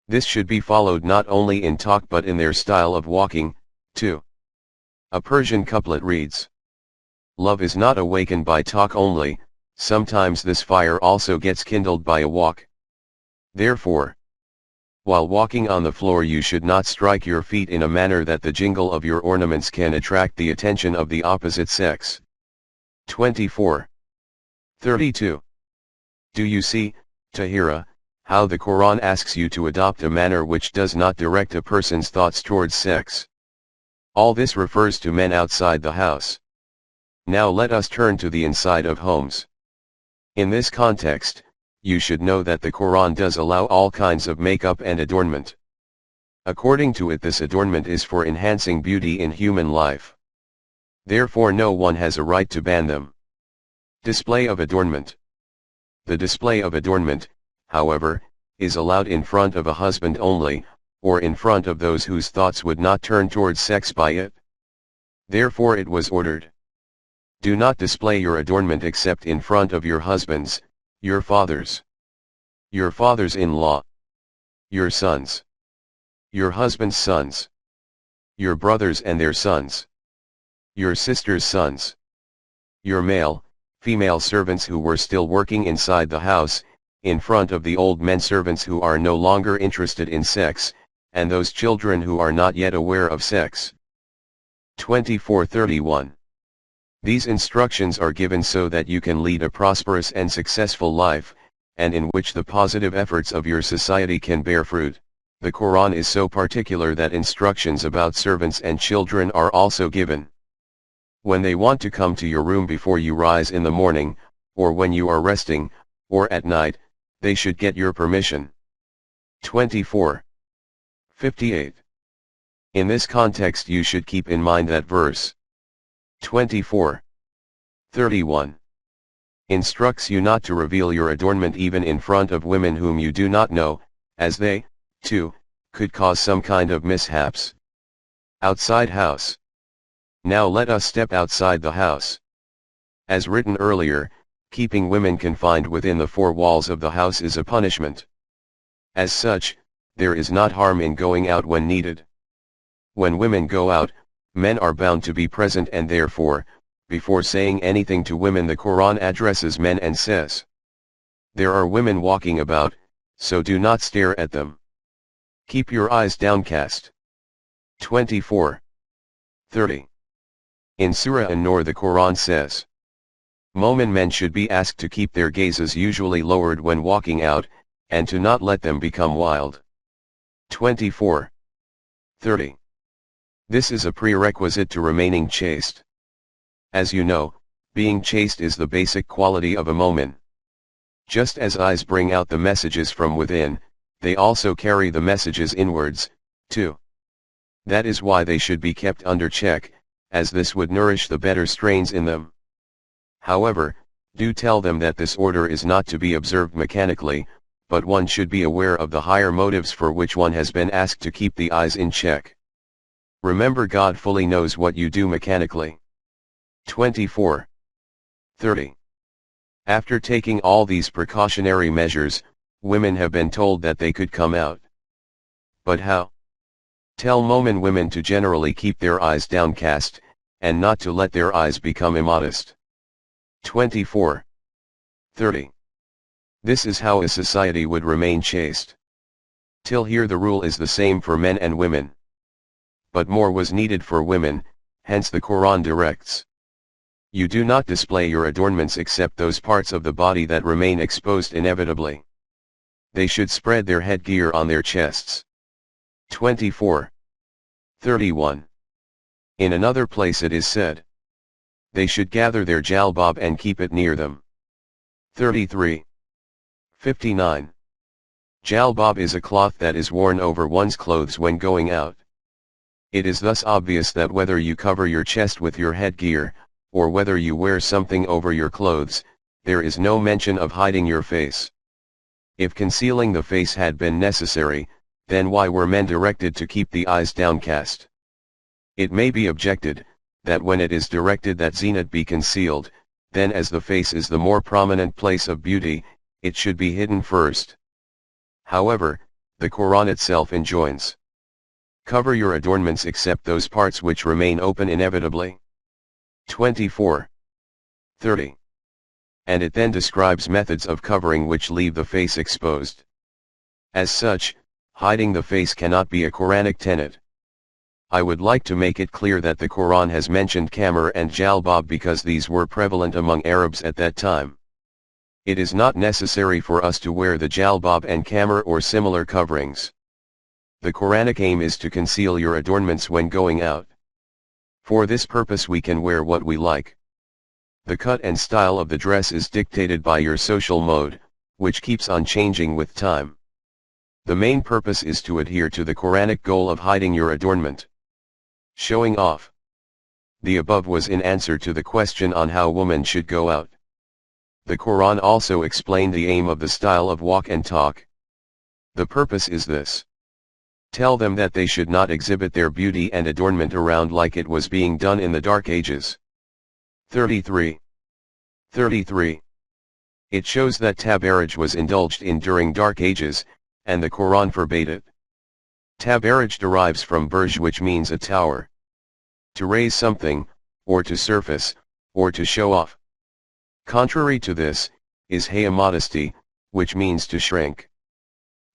[SPEAKER 1] This should be followed not only in talk but in their style of walking, too. A Persian couplet reads, love is not awakened by talk only, sometimes this fire also gets kindled by a walk. Therefore, while walking on the floor you should not strike your feet in a manner that the jingle of your ornaments can attract the attention of the opposite sex. 24. 32. Do you see, Tahira, how the Quran asks you to adopt a manner which does not direct a person's thoughts towards sex? All this refers to men outside the house. Now let us turn to the inside of homes. In this context, you should know that the Quran does allow all kinds of makeup and adornment. According to it, this adornment is for enhancing beauty in human life. Therefore no one has a right to ban them. Display of adornment. The display of adornment, however, is allowed in front of a husband only, or in front of those whose thoughts would not turn towards sex by it. Therefore it was ordered, do not display your adornment except in front of your husbands, your fathers, your fathers-in-law, your sons, your husband's sons, your brothers and their sons, your sisters' sons, your male, female servants who were still working inside the house, in front of the old men servants who are no longer interested in sex, and those children who are not yet aware of sex. 24:31. These instructions are given so that you can lead a prosperous and successful life, and in which the positive efforts of your society can bear fruit. The Quran is so particular that instructions about servants and children are also given. When they want to come to your room before you rise in the morning, or when you are resting, or at night, they should get your permission. 24:58. In this context you should keep in mind that verse 24:31 instructs you not to reveal your adornment even in front of women whom you do not know, as they, too, could cause some kind of mishaps. Outside house. Now let us step outside the house. As written earlier, keeping women confined within the four walls of the house is a punishment. As such, there is not harm in going out when needed. When women go out, men are bound to be present, and therefore, before saying anything to women, the Quran addresses men and says, "There are women walking about, so do not stare at them. Keep your eyes downcast." 24:30 In Surah An-Nur the Quran says, Momin men should be asked to keep their gazes usually lowered when walking out, and to not let them become wild. 24:30 This is a prerequisite to remaining chaste. As you know, being chaste is the basic quality of a momin. Just as eyes bring out the messages from within, they also carry the messages inwards, too. That is why they should be kept under check, as this would nourish the better strains in them. However, do tell them that this order is not to be observed mechanically, but one should be aware of the higher motives for which one has been asked to keep the eyes in check. Remember, God fully knows what you do mechanically. 24:30 After taking all these precautionary measures, women have been told that they could come out. But how? Tell Momin women to generally keep their eyes downcast, and not to let their eyes become immodest. 24:30 This is how a society would remain chaste. Till here the rule is the same for men and women. But more was needed for women, hence the Quran directs, "You do not display your adornments except those parts of the body that remain exposed inevitably. They should spread their headgear on their chests." 24:31 In another place it is said, "They should gather their jalbab and keep it near them." 33:59 Jalbab is a cloth that is worn over one's clothes when going out. It is thus obvious that whether you cover your chest with your headgear, or whether you wear something over your clothes, there is no mention of hiding your face. If concealing the face had been necessary, then why were men directed to keep the eyes downcast? It may be objected, that when it is directed that zinat be concealed, then as the face is the more prominent place of beauty, it should be hidden first. However, the Quran itself enjoins, "Cover your adornments except those parts which remain open inevitably." 24:30 And it then describes methods of covering which leave the face exposed. As such, hiding the face cannot be a Quranic tenet. I would like to make it clear that the Quran has mentioned kamar and jalbab because these were prevalent among Arabs at that time. It is not necessary for us to wear the jalbab and kamar or similar coverings. The Quranic aim is to conceal your adornments when going out. For this purpose we can wear what we like. The cut and style of the dress is dictated by your social mode, which keeps on changing with time. The main purpose is to adhere to the Quranic goal of hiding your adornment. Showing off. The above was in answer to the question on how women should go out. The Quran also explained the aim of the style of walk and talk. The purpose is this. Tell them that they should not exhibit their beauty and adornment around like it was being done in the Dark Ages. 33:33 It shows that tabarruj was indulged in during Dark Ages, and the Quran forbade it. Tabarruj derives from burj, which means a tower. To raise something, or to surface, or to show off. Contrary to this, is haya, modesty, which means to shrink.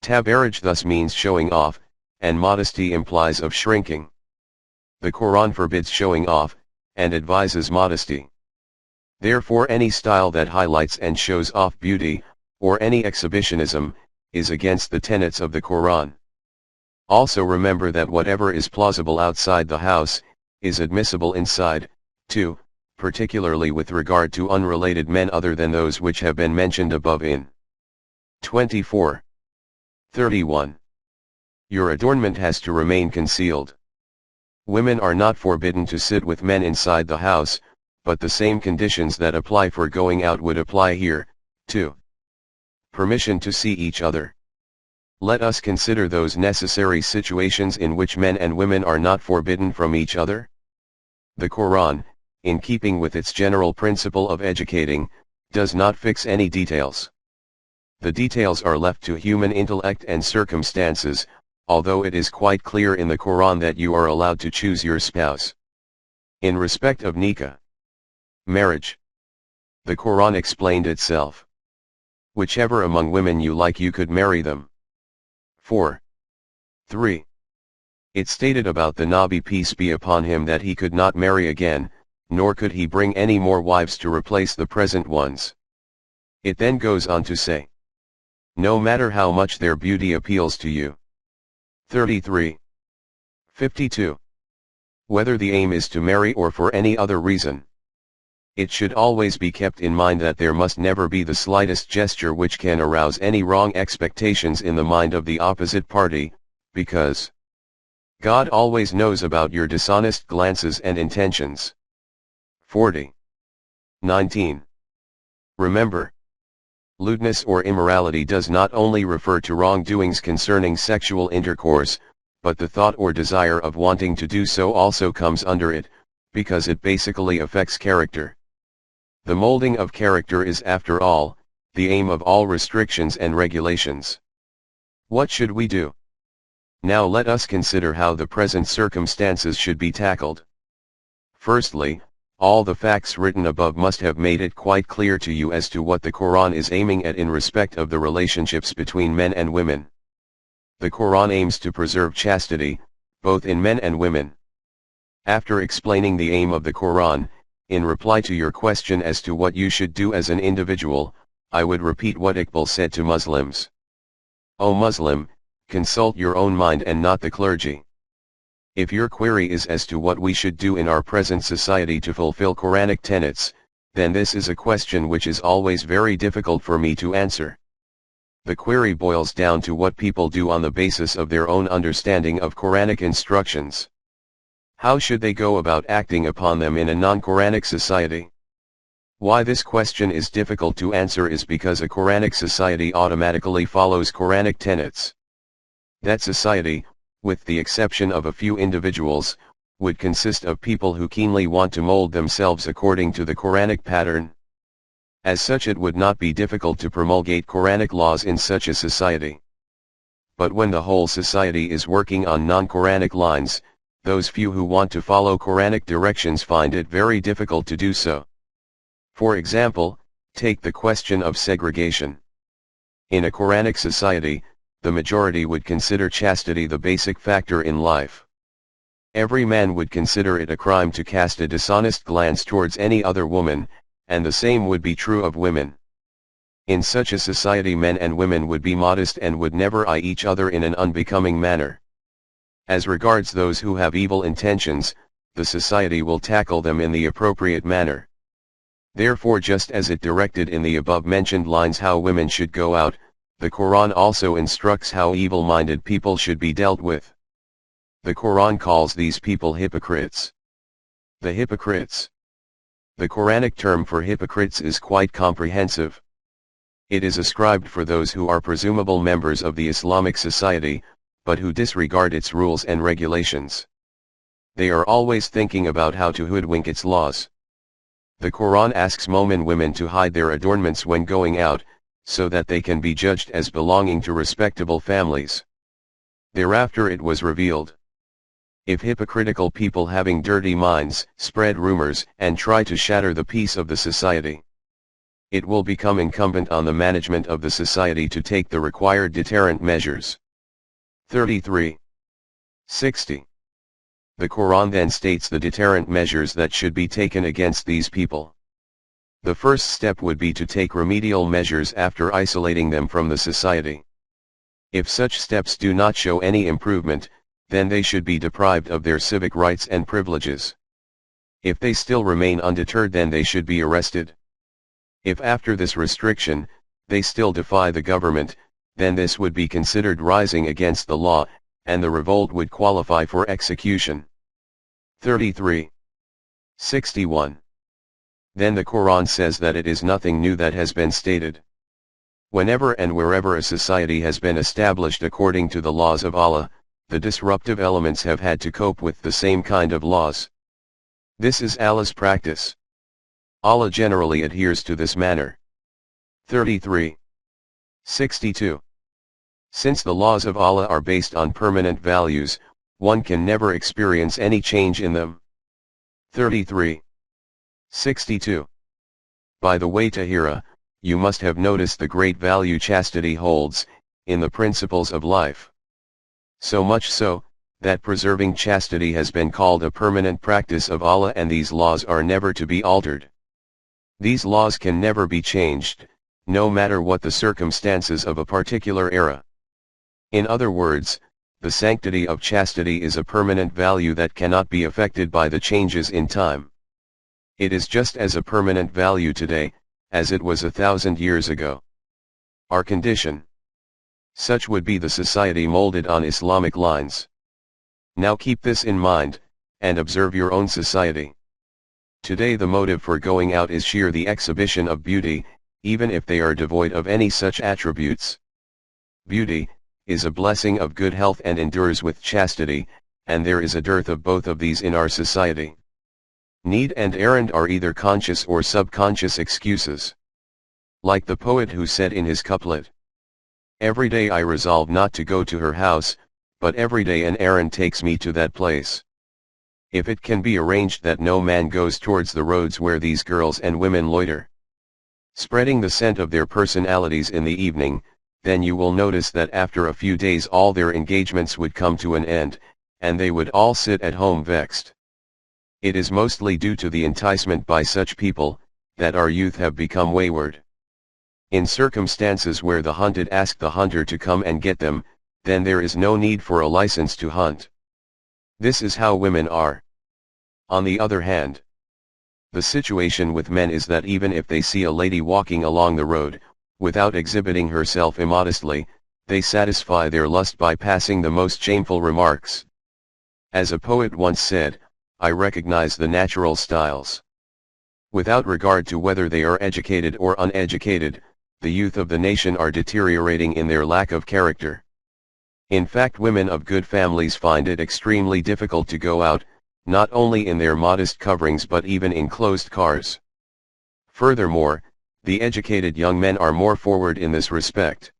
[SPEAKER 1] Tabarruj thus means showing off, and modesty implies of shrinking. The Quran forbids showing off, and advises modesty. Therefore any style that highlights and shows off beauty, or any exhibitionism, is against the tenets of the Quran. Also remember that whatever is plausible outside the house, is admissible inside, too, particularly with regard to unrelated men other than those which have been mentioned above in 24:31. Your adornment has to remain concealed. Women are not forbidden to sit with men inside the house, but the same conditions that apply for going out would apply here, too. Permission to see each other. Let us consider those necessary situations in which men and women are not forbidden from each other. The Quran, in keeping with its general principle of educating, does not fix any details. The details are left to human intellect and circumstances, although it is quite clear in the Quran that you are allowed to choose your spouse. In respect of nikah, marriage, the Quran explained itself. Whichever among women you like, you could marry them. 4. 3. It stated about the Nabi, peace be upon him, that he could not marry again, nor could he bring any more wives to replace the present ones. It then goes on to say, no matter how much their beauty appeals to you. 33. 52. Whether the aim is to marry or for any other reason, it should always be kept in mind that there must never be the slightest gesture which can arouse any wrong expectations in the mind of the opposite party, because God always knows about your dishonest glances and intentions. 40. 19. Remember, lewdness or immorality does not only refer to wrongdoings concerning sexual intercourse, but the thought or desire of wanting to do so also comes under it, because it basically affects character. The molding of character is, after all, the aim of all restrictions and regulations. What should we do? Now let us consider how the present circumstances should be tackled. Firstly, all the facts written above must have made it quite clear to you as to what the Quran is aiming at in respect of the relationships between men and women. The Quran aims to preserve chastity, both in men and women. After explaining the aim of the Quran, in reply to your question as to what you should do as an individual, I would repeat what Iqbal said to Muslims. O Muslim, consult your own mind and not the clergy. If your query is as to what we should do in our present society to fulfill Quranic tenets, then this is a question which is always very difficult for me to answer. The query boils down to what people do on the basis of their own understanding of Quranic instructions. How should they go about acting upon them in a non-Quranic society? Why this question is difficult to answer is because a Quranic society automatically follows Quranic tenets. That society, with the exception of a few individuals, would consist of people who keenly want to mold themselves according to the Quranic pattern. As such, it would not be difficult to promulgate Quranic laws in such a society. But when the whole society is working on non-Quranic lines, those few who want to follow Quranic directions find it very difficult to do so. For example, take the question of segregation. In a Quranic society, the majority would consider chastity the basic factor in life. Every man would consider it a crime to cast a dishonest glance towards any other woman, and the same would be true of women. In such a society, men and women would be modest and would never eye each other in an unbecoming manner. As regards those who have evil intentions, the society will tackle them in the appropriate manner. Therefore, just as it directed in the above-mentioned lines how women should go out, the Quran also instructs how evil-minded people should be dealt with. The Quran calls these people hypocrites. The hypocrites. The Quranic term for hypocrites is quite comprehensive. It is ascribed for those who are presumable members of the Islamic society, but who disregard its rules and regulations. They are always thinking about how to hoodwink its laws. The Quran asks Momin women to hide their adornments when going out, so that they can be judged as belonging to respectable families. Thereafter it was revealed. If hypocritical people having dirty minds spread rumors and try to shatter the peace of the society, it will become incumbent on the management of the society to take the required deterrent measures. 33. 60. The Quran then states the deterrent measures that should be taken against these people. The first step would be to take remedial measures after isolating them from the society. If such steps do not show any improvement, then they should be deprived of their civic rights and privileges. If they still remain undeterred, then they should be arrested. If after this restriction, they still defy the government, then this would be considered rising against the law, and the revolt would qualify for execution. 33. 61. Then the Quran says that it is nothing new that has been stated. Whenever and wherever a society has been established according to the laws of Allah, the disruptive elements have had to cope with the same kind of laws. This is Allah's practice. Allah generally adheres to this manner. 33. 62. Since the laws of Allah are based on permanent values, one can never experience any change in them. 33. 62. By the way, Tahira, you must have noticed the great value chastity holds in the principles of life. So much so, that preserving chastity has been called a permanent practice of Allah, and these laws are never to be altered. These laws can never be changed, no matter what the circumstances of a particular era. In other words, the sanctity of chastity is a permanent value that cannot be affected by the changes in time. It is just as a permanent value today, as it was 1,000 years ago. Our condition. Such would be the society molded on Islamic lines. Now keep this in mind, and observe your own society. Today the motive for going out is sheer the exhibition of beauty, even if they are devoid of any such attributes. Beauty is a blessing of good health and endures with chastity, and there is a dearth of both of these in our society. Need and errand are either conscious or subconscious excuses. Like the poet who said in his couplet, "Every day I resolve not to go to her house, but every day an errand takes me to that place." If it can be arranged that no man goes towards the roads where these girls and women loiter, spreading the scent of their personalities in the evening, then you will notice that after a few days all their engagements would come to an end, and they would all sit at home vexed. It is mostly due to the enticement by such people, that our youth have become wayward. In circumstances where the hunted ask the hunter to come and get them, then there is no need for a license to hunt. This is how women are. On the other hand, the situation with men is that even if they see a lady walking along the road, without exhibiting herself immodestly, they satisfy their lust by passing the most shameful remarks. As a poet once said, "I recognize the natural styles." Without regard to whether they are educated or uneducated, the youth of the nation are deteriorating in their lack of character. In fact, women of good families find it extremely difficult to go out, not only in their modest coverings but even in closed cars. Furthermore, the educated young men are more forward in this respect.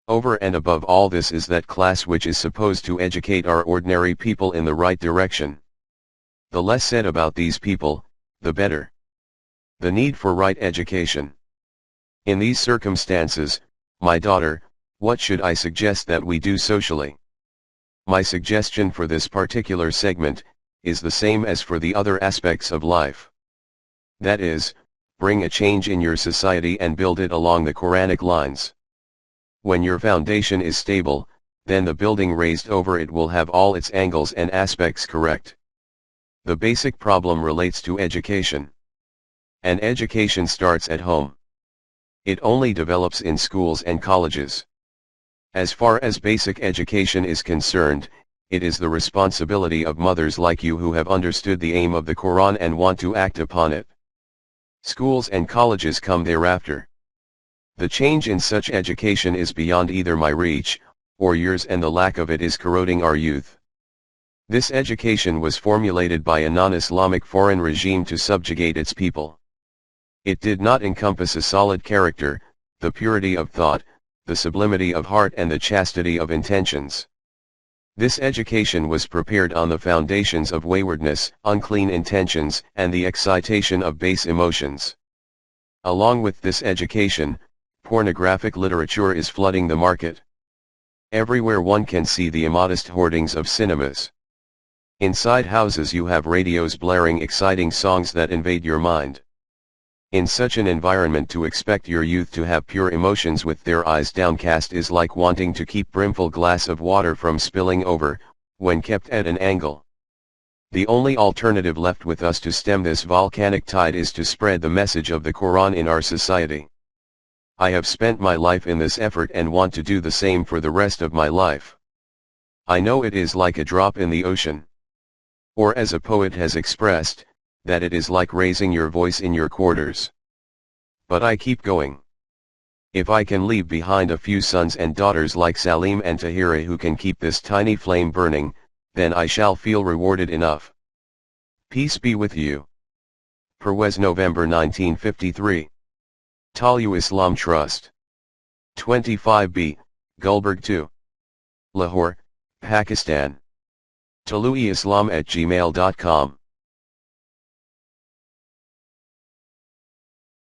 [SPEAKER 1] Over and above all this is that class which is supposed to educate our ordinary people in the right direction. The less said about these people, the better. The need for right education. In these circumstances, my daughter, what should I suggest that we do socially? My suggestion for this particular segment is the same as for the other aspects of life. That is, bring a change in your society and build it along the Quranic lines. When your foundation is stable, then the building raised over it will have all its angles and aspects correct. The basic problem relates to education. And education starts at home. It only develops in schools and colleges. As far as basic education is concerned, it is the responsibility of mothers like you who have understood the aim of the Quran and want to act upon it. Schools and colleges come thereafter. The change in such education is beyond either my reach, or yours, and the lack of it is corroding our youth. This education was formulated by a non-Islamic foreign regime to subjugate its people. It did not encompass a solid character, the purity of thought, the sublimity of heart, and the chastity of intentions. This education was prepared on the foundations of waywardness, unclean intentions, and the excitation of base emotions. Along with this education, pornographic literature is flooding the market. Everywhere one can see the immodest hoardings of cinemas. Inside houses you have radios blaring exciting songs that invade your mind. In such an environment, to expect your youth to have pure emotions with their eyes downcast is like wanting to keep brimful glass of water from spilling over, when kept at an angle. The only alternative left with us to stem this volcanic tide is to spread the message of the Quran in our society. I have spent my life in this effort and want to do the same for the rest of my life. I know it is like a drop in the ocean. Or as a poet has expressed, that it is like raising your voice in your quarters. But I keep going. If I can leave behind a few sons and daughters like Salim and Tahira who can keep this tiny flame burning, then I shall feel rewarded enough. Peace be with you. Parwez, November 1953. Talu Islam Trust. 25B, Gulberg 2. Lahore, Pakistan. taluiislam@gmail.com